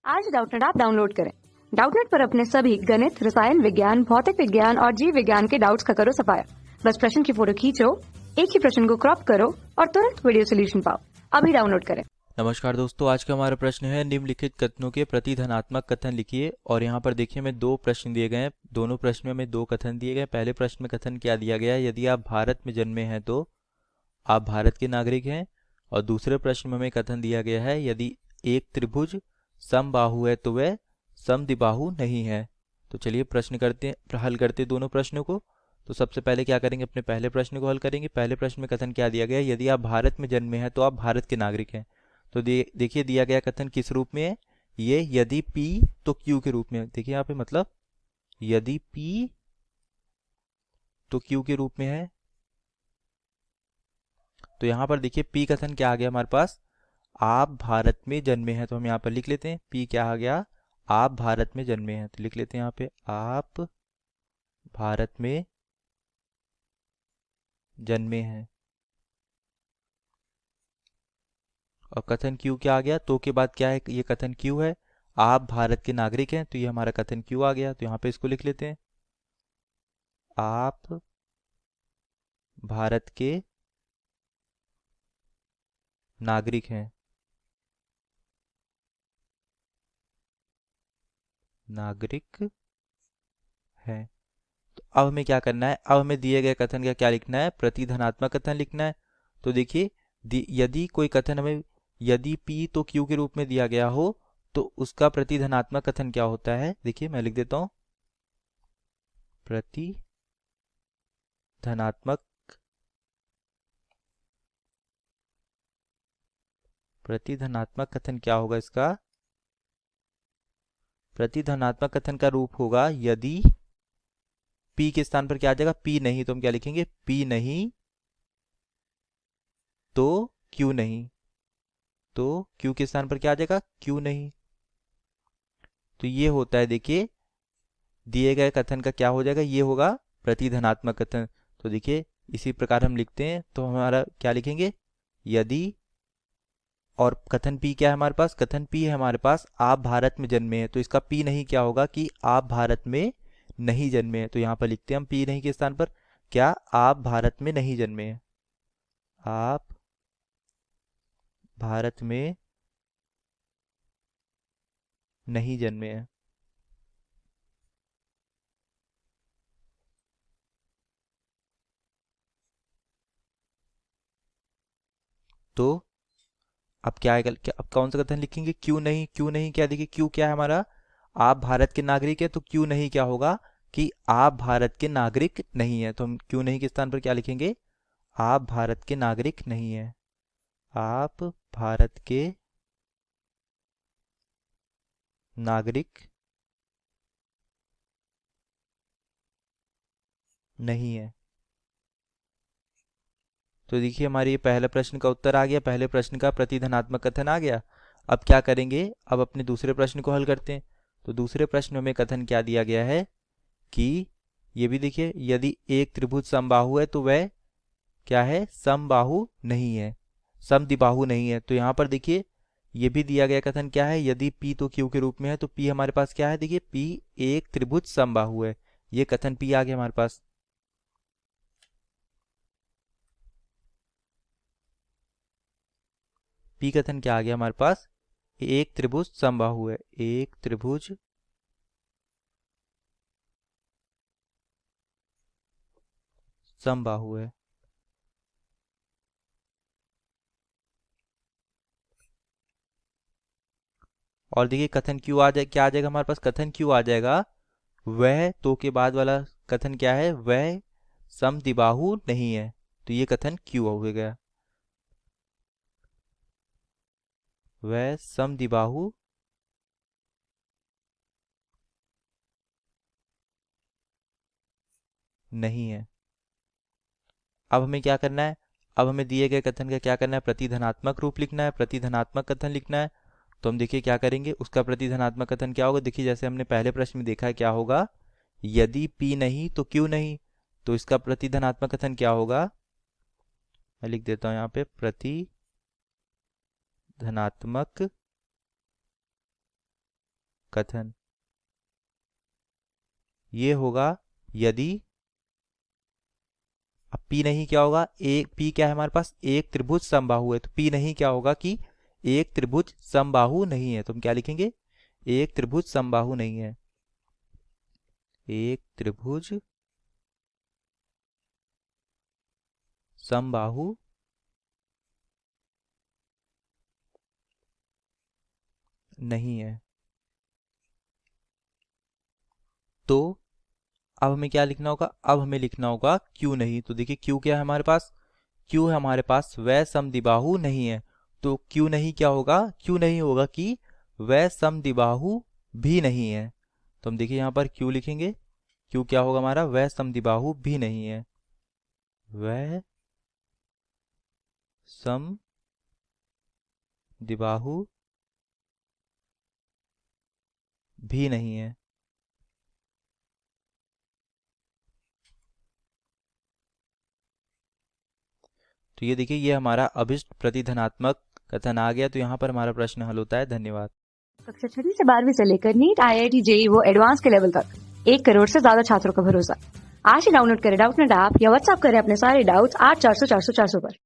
आज Doubtnut app download करें। Doubtnut पर अपने सभी गणित, रसायन विज्ञान, भौतिक विज्ञान और जीव विज्ञान के डाउट्स का करो सफाया। बस प्रश्न की फोटो खींचो, एक ही प्रश्न को क्रॉप करो और तुरंत वीडियो सोल्यूशन पाओ। अभी डाउनलोड करें। नमस्कार दोस्तों, आज का हमारा प्रश्न है निम्नलिखित कथनों के प्रति धनात्मक कथन लिखिए। और यहाँ पर देखिए हमें दो प्रश्न दिए गए हैं, दोनों प्रश्न में हमें दो कथन दिए गए। पहले प्रश्न में कथन क्या दिया गया है, यदि आप भारत में जन्मे हैं तो आप भारत के नागरिक हैं। और दूसरे प्रश्न में हमें कथन दिया गया है, यदि एक त्रिभुज समबाहु है तो वह समद्विबाहु नहीं है। तो चलिए प्रश्न करते हैं, हल करते हैं दोनों प्रश्नों को। तो सबसे पहले क्या करेंगे, अपने पहले प्रश्न को हल करेंगे। पहले प्रश्न में कथन क्या दिया गया है, यदि आप भारत में जन्मे हैं तो आप भारत के नागरिक हैं। तो देखिए दिया गया कथन किस रूप में है, ये यदि P तो Q के रूप में है। देखिए यहाँ पे मतलब यदि P तो Q के रूप में है। तो यहाँ पर देखिए P कथन क्या आ गया हमारे पास, आप भारत में जन्मे हैं। तो हम यहाँ पर लिख लेते हैं P क्या आ गया, आप भारत में जन्मे हैं। तो लिख लेते हैं यहाँ पे आप भारत में जन्मे हैं। और कथन Q क्या आ गया, तो के बाद क्या है, ये कथन Q है, आप भारत के नागरिक हैं। तो ये हमारा कथन Q आ गया। तो यहाँ पे इसको लिख लेते हैं, आप भारत के नागरिक हैं। नागरिक है। तो अब हमें क्या करना है, अब हमें दिए गए कथन का क्या लिखना है, प्रति धनात्मक कथन लिखना है। तो देखिए यदि कोई कथन हमें यदि P तो Q के रूप में दिया गया हो तो उसका प्रति धनात्मक कथन क्या होता है। देखिए मैं लिख देता हूं, प्रति धनात्मक कथन क्या होगा, इसका प्रति धनात्मक कथन का रूप होगा, यदि P के स्थान पर क्या आ जाएगा, P नहीं, तो हम क्या लिखेंगे, P नहीं तो Q नहीं। तो Q के स्थान पर क्या आ जाएगा, Q नहीं। तो ये होता है, देखिए दिए गए कथन का क्या हो जाएगा, ये होगा प्रति धनात्मक कथन। तो देखिए इसी प्रकार हम लिखते हैं, तो हमारा क्या लिखेंगे, यदि, और कथन P क्या है हमारे पास, कथन P है हमारे पास आप भारत में जन्मे हैं। तो इसका P नहीं क्या होगा कि आप भारत में नहीं जन्मे हैं। तो यहाँ पर लिखते हैं हम P नहीं के स्थान पर क्या, आप भारत में नहीं जन्मे हैं। आप भारत में नहीं जन्मे हैं। तो अब क्या आएगा, क्या अब कौन सा कथन लिखेंगे, क्यों नहीं। क्यों नहीं क्या, देखिए क्यों क्या है हमारा, आप भारत के नागरिक है। तो क्यों नहीं क्या होगा कि आप भारत के नागरिक नहीं है। तो हम क्यों नहीं के स्थान पर क्या लिखेंगे, आप भारत के नागरिक नहीं है। आप भारत के नागरिक नहीं है। तो देखिए हमारे ये पहले प्रश्न का उत्तर आ गया, पहले प्रश्न का प्रति धनात्मक कथन आ गया। अब क्या करेंगे, अब अपने दूसरे प्रश्न को हल करते हैं। तो दूसरे प्रश्न में कथन क्या दिया गया है कि ये भी देखिए, यदि एक त्रिभुज समबाहु है तो वह क्या है, समबाहु नहीं है, समद्विबाहु नहीं है। तो यहाँ पर देखिए ये भी दिया गया कथन क्या है, यदि P तो Q के रूप में है। तो P हमारे पास क्या है, देखिए P एक त्रिभुज समबाहु है। ये कथन P आ गया हमारे पास। P कथन क्या आ गया हमारे पास, एक त्रिभुज समबाहु है, एक त्रिभुज समबाहु है। और देखिए कथन Q आ जाए, क्या आ जाएगा हमारे पास, कथन Q आ जाएगा, वह तो के बाद वाला कथन क्या है, वह समद्विबाहु नहीं है। तो ये कथन Q हो गया, वह समद्विबाहु नहीं है। अब हमें क्या करना है, अब हमें दिए गए कथन का क्या करना है, प्रति धनात्मक रूप लिखना है, प्रति धनात्मक कथन लिखना है। तो हम देखिए क्या करेंगे, उसका प्रति धनात्मक कथन क्या होगा, देखिए जैसे हमने पहले प्रश्न में देखा है क्या होगा, यदि P नहीं तो Q नहीं। तो इसका प्रति धनात्मक कथन क्या होगा, मैं लिख देता हूं यहाँ पे, प्रति धनात्मक कथन। ये होगा यदि, अब P नहीं क्या होगा, एक P क्या है हमारे पास, एक त्रिभुज समबाहु है, तो P नहीं क्या होगा कि एक त्रिभुज समबाहु नहीं है, तो हम क्या लिखेंगे, एक त्रिभुज समबाहु नहीं है, एक त्रिभुज समबाहु नहीं है। तो अब हमें क्या लिखना होगा, अब हमें लिखना होगा क्यों नहीं। तो देखिए क्यों क्या है हमारे पास, क्यों है हमारे पास वह समद्विबाहु नहीं है। तो क्यों नहीं क्या होगा, क्यों नहीं होगा कि वह समद्विबाहु भी नहीं है। तो हम देखिए यहाँ पर क्यों लिखेंगे, क्यों क्या होगा हमारा, वह समद्विबाहु भी नहीं है, वह समद्विबाहु भी नहीं है। तो ये देखिए ये हमारा अभिष्ट प्रतिधनात्मक कथन आ गया। तो यहाँ पर हमारा प्रश्न हल होता है। धन्यवाद। कक्षा 6वीं से 12वीं से लेकर नीट, IIT, JEE वो एडवांस के लेवल तक 1 करोड़ से ज्यादा छात्रों का भरोसा। आज ही डाउनलोड करें डाउटनेट ऐप या व्हाट्सएप करें अपने सारे डाउट्स 8400 400 400 पर।